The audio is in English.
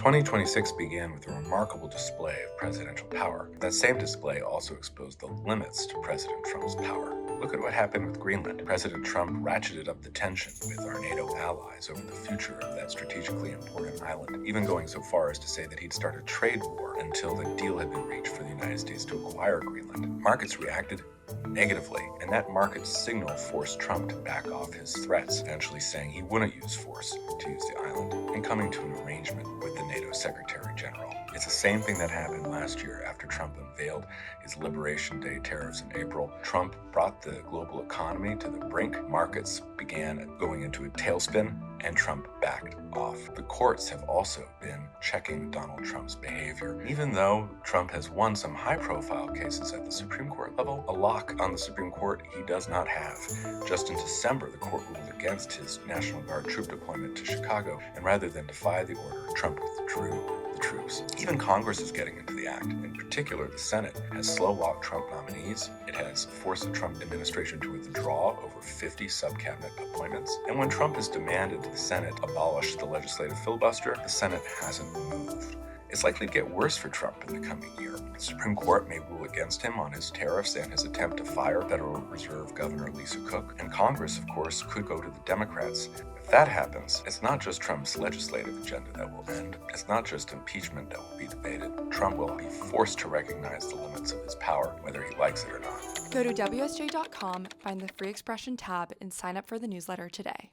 2026 began with a remarkable display of presidential power. That same display also exposed the limits to President Trump's power. Look at what happened with Greenland. President Trump ratcheted up the tension with our NATO allies over the future of that strategically important island, even going so far as to say that he'd start a trade war until the deal had been reached for the United States to acquire Greenland. Markets reacted negatively, and that market signal forced Trump to back off his threats, eventually saying he wouldn't use force to use the island, and coming to an arrangement with the NATO Secretary General. It's the same thing that happened last year after Trump unveiled his Liberation Day tariffs in April. Trump brought the global economy to the brink. Markets began going into a tailspin, and Trump backed off. The courts have also been checking Donald Trump's behavior. Even though Trump has won some high-profile cases at the Supreme Court level, a lock on the Supreme Court he does not have. Just in December, the court ruled against his National Guard troop deployment to Chicago, and rather than defy the order, Trump withdrew the troops. Even Congress is getting into the act. In particular, the Senate has slow-walked Trump nominees. It has forced the Trump administration to withdraw over 50 sub-cabinet appointments. And when Trump has demanded the Senate abolish the legislative filibuster, the Senate hasn't moved. It's likely to get worse for Trump in the coming year. The Supreme Court may rule against him on his tariffs and his attempt to fire Federal Reserve Governor Lisa Cook. And Congress, of course, could go to the Democrats. If that happens, it's not just Trump's legislative agenda that will end. It's not just impeachment that will be debated. Trump will be forced to recognize the limits of his power, whether he likes it or not. Go to WSJ.com, find the Free Expression tab, and sign up for the newsletter today.